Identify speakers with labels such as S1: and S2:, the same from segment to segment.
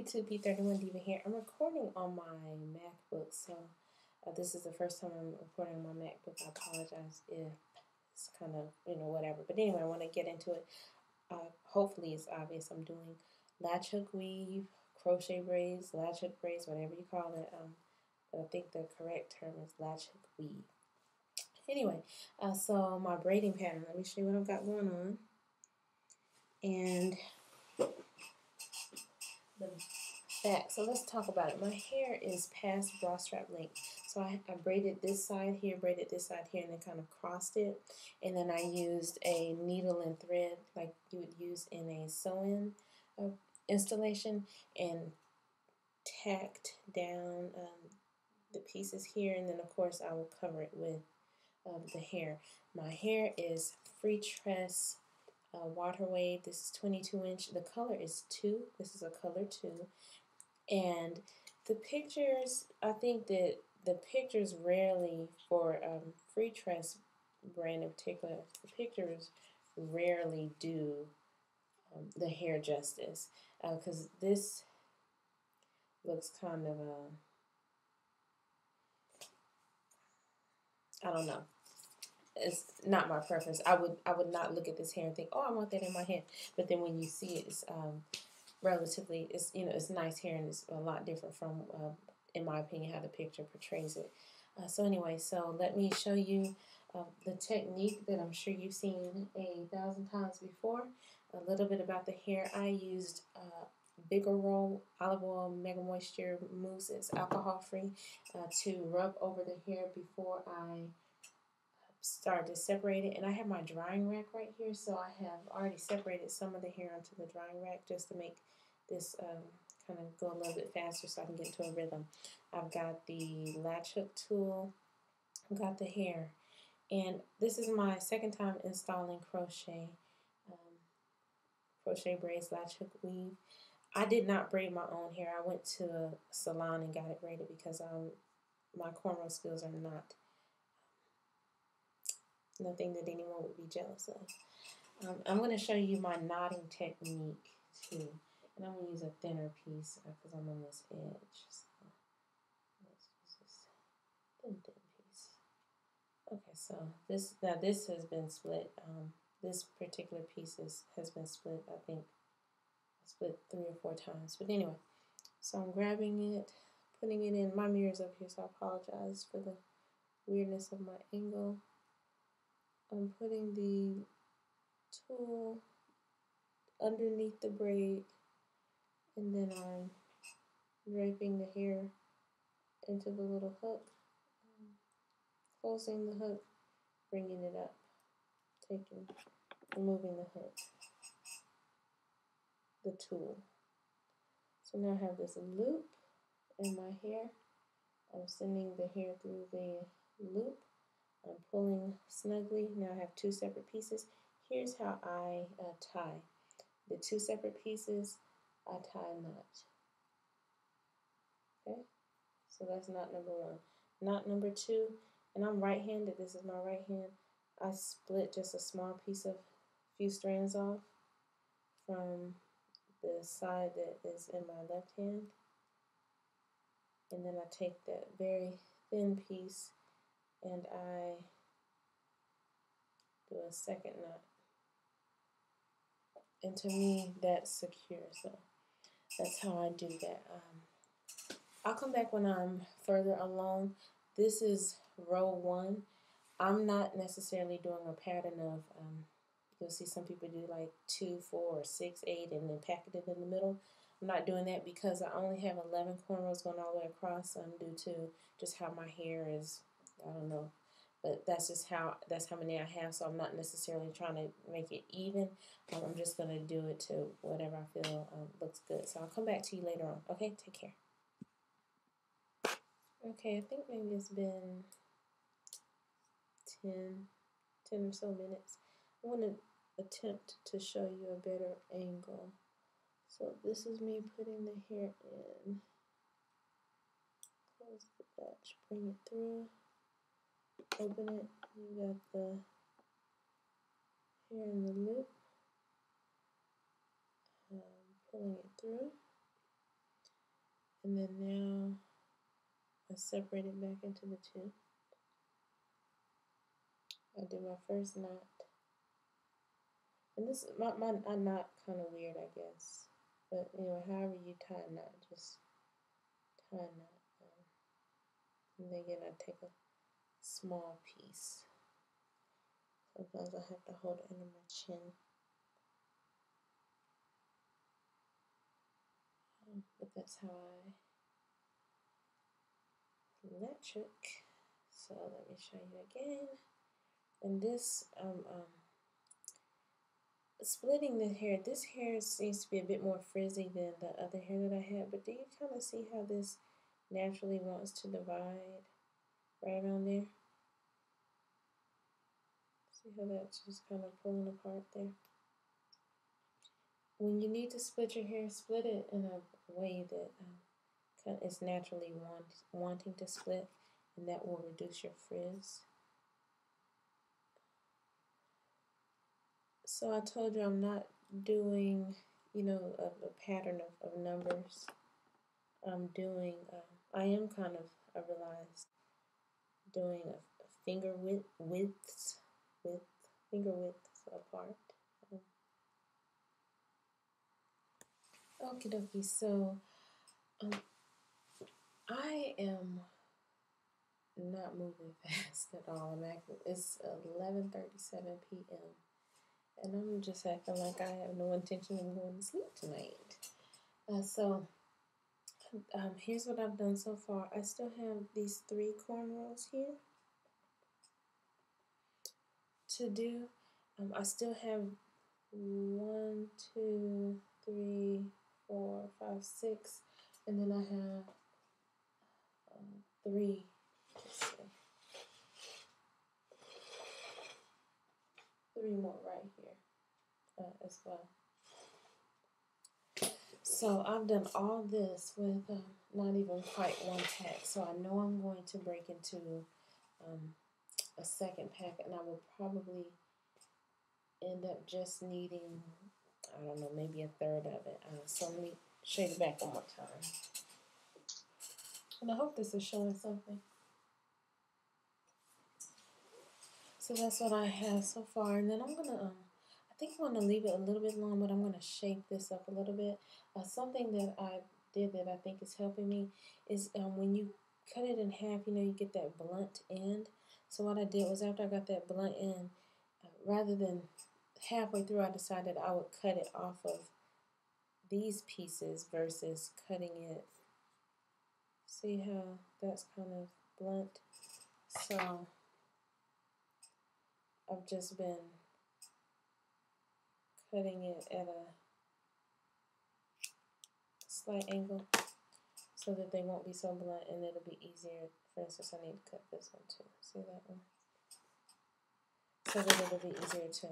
S1: YouTube P31 Diva here. I'm recording on my MacBook, so this is the first time I'm recording on my MacBook. I apologize if it's kind of, whatever. But anyway, I want to get into it. Hopefully it's obvious. I'm doing latch hook weave, crochet braids, latch hook braids, whatever you call it. But I think the correct term is latch hook weave. Anyway, so my braiding pattern. Let me show you what I've got going on. And the back. So let's talk about it. My hair is past bra strap length. So I braided this side here, braided this side here, and then kind of crossed it. And then I used a needle and thread like you would use in a sew-in installation and tacked down the pieces here. And then, of course, I will cover it with the hair. My hair is Freetress water wave. This is 22 inch. The color is 2. This is a color 2. And the pictures, I think that the pictures rarely, for Freetress brand in particular, the pictures rarely do the hair justice. Because this looks kind of, I don't know. It's not my preference. I would not look at this hair and think, oh, I want that in my head. But then when you see it, it's relatively, it's nice hair, and it's a lot different from, in my opinion, how the picture portrays it. So anyway, so let me show you the technique that I'm sure you've seen 1,000 times before. A little bit about the hair. I used Bigger Roll Olive Oil Mega Moisture Mousse. It's alcohol free to rub over the hair before I start to separate it. And I have my drying rack right here, so I have already separated some of the hair onto the drying rack just to make this kind of go a little bit faster so I can get into a rhythm. I've got the latch hook tool, I've got the hair, and this is my second time installing crochet braids, latch hook weave. I did not braid my own hair. I went to a salon and got it braided because my cornrow skills are nothing that anyone would be jealous of. I'm going to show you my knotting technique too. And I'm going to use a thinner piece because I'm on this edge. So let's use this thin piece. Okay, so this has been split. This particular piece has been split, I think, split 3 or 4 times. But anyway, so I'm grabbing it, putting it in. My mirror's up here, so I apologize for the weirdness of my angle. I'm putting the tool underneath the braid, and then I'm draping the hair into the little hook, closing the hook, bringing it up, removing the hook, the tool. So now I have this loop in my hair. I'm sending the hair through the loop. I'm pulling snugly. Now I have 2 separate pieces. Here's how I tie. The 2 separate pieces, I tie a knot. Okay? So that's knot number 1. Knot number 2, and I'm right-handed. This is my right hand. I split just a small piece of few strands off from the side that is in my left hand. And then I take that very thin piece and I do a second knot. And to me, that's secure. So that's how I do that. I'll come back when I'm further along. This is row 1. I'm not necessarily doing a pattern of, you'll see some people do like 2, 4, or 6, 8, and then packet it in the middle. I'm not doing that because I only have 11 cornrows going all the way across due to just how my hair is. I don't know, but that's how many I have. So I'm not necessarily trying to make it even. I'm just going to do it to whatever I feel looks good. So I'll come back to you later on. Okay, take care. Okay, I think maybe it's been 10 or so minutes. I want to attempt to show you a better angle. So this is me putting the hair in. Close the latch, bring it through, open it. You got the hair in the loop. Pulling it through. And then now I separate it back into the two. I do my first knot. And this my knot kind of weird, I guess. But anyway, however you tie a knot, just tie a knot. And then again, I take a small piece. Sometimes I have to hold it under my chin. But that's how I latch it. So let me show you again. And this, splitting the hair, this hair seems to be a bit more frizzy than the other hair that I had, but do you kind of see how this naturally wants to divide right around there? See how that's just kind of pulling apart there? When you need to split your hair, split it in a way that kind of is naturally wanting to split, and that will reduce your frizz. So I told you I'm not doing, you know, a pattern of numbers. I'm doing, I am kind of, I realized, doing a finger finger widths apart. Okie dokie, so I am not moving fast at all. It's 11:37 p.m. and I'm just acting like I have no intention of going to sleep tonight. Here's what I've done so far. I still have these 3 cornrows here to do. I still have 1, 2, 3, 4, 5, 6, and then I have 3. Let's see, 3 more right here as well. So I've done all this with not even quite 1 pack. So I know I'm going to break into a second pack, and I will probably end up just needing, I don't know, maybe a third of it. So let me show you the back one more time. And I hope this is showing something. So that's what I have so far. And then I'm going to, I think I'm going to leave it a little bit long, but I'm going to shape this up a little bit. Something that I did that I think is helping me is when you cut it in half, you know, you get that blunt end. So what I did was after I got that blunt end, rather than halfway through, I decided I would cut it off of these pieces versus cutting it. See how that's kind of blunt? So I've just been cutting it at a slight angle so that they won't be so blunt, and it'll be easier. For instance, I need to cut this one too. See that one? So that it'll be easier to,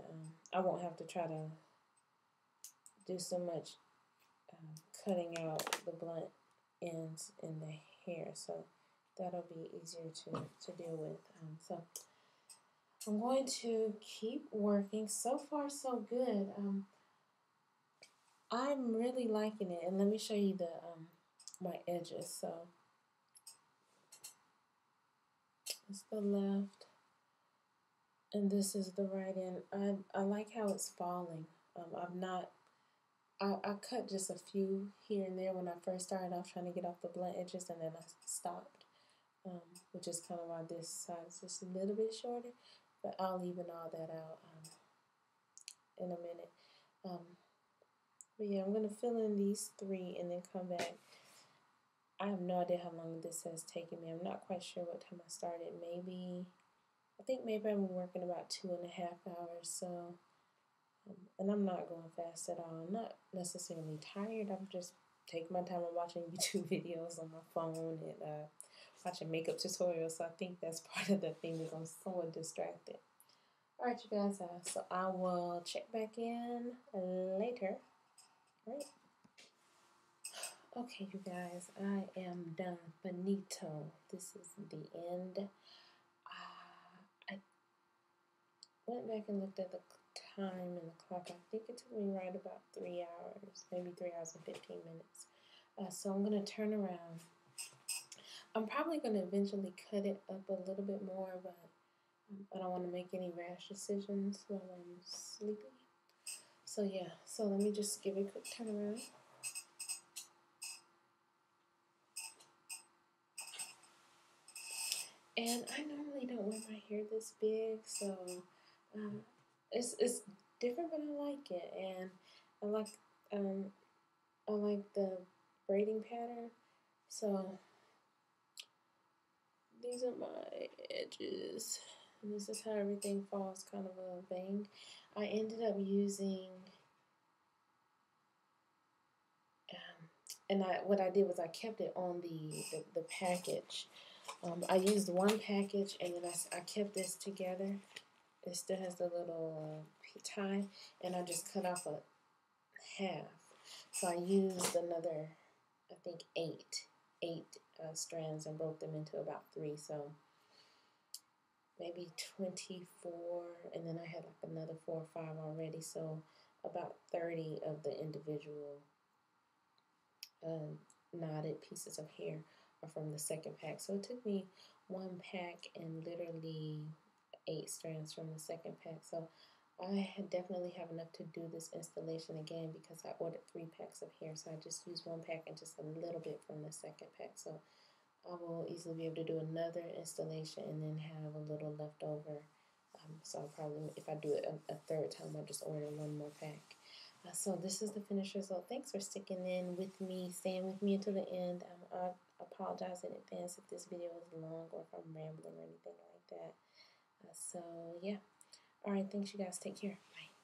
S1: I won't have to try to do so much cutting out the blunt ends in the hair. So that'll be easier to deal with. So I'm going to keep working. So far, so good. I'm really liking it. And let me show you the my edges. So it's the left, and this is the right end. I like how it's falling. I cut just a few here and there when I first started off trying to get off the blunt edges, and then I stopped, which is kind of why this side is just a little bit shorter, but I'll even all that out in a minute. But yeah, I'm going to fill in these 3 and then come back. I have no idea how long this has taken me. I'm not quite sure what time I started. I think maybe I've been working about 2.5 hours. So, and I'm not going fast at all. I'm not necessarily tired. I'm just taking my time and watching YouTube videos on my phone and watching makeup tutorials. So I think that's part of the thing, is I'm somewhat distracted. All right, you guys. So I will check back in later. All right. Okay, you guys, I am done. Finito. This is the end. I went back and looked at the time and the clock. I think it took me right about 3 hours, maybe 3 hours and 15 minutes. So I'm going to turn around. I'm probably going to eventually cut it up a little bit more, but I don't want to make any rash decisions while I'm sleeping. So yeah, so let me just give it a quick turn around. And I normally don't wear my hair this big, so it's different, but I like it, and I like the braiding pattern. So these are my edges, and this is how everything falls, kind of a bang. I ended up using, and what I did was I kept it on the package. I used one package, and then I kept this together. It still has the little tie, and I just cut off a half. So I used another, I think eight strands and broke them into about 3. So maybe 24, and then I had like another 4 or 5 already. So about 30 of the individual knotted pieces of hair are from the second pack. So it took me 1 pack and literally 8 strands from the second pack. So I definitely have enough to do this installation again because I ordered 3 packs of hair. So I just used 1 pack and just a little bit from the second pack. So I will easily be able to do another installation and then have a little left over. So I'll probably, if I do it a 3rd time, I'll just order 1 more pack. So this is the finished result. Thanks for sticking in with me, staying with me until the end. I apologize in advance if this video is long or if I'm rambling or anything like that. So yeah. All right, thanks you guys. Take care. Bye.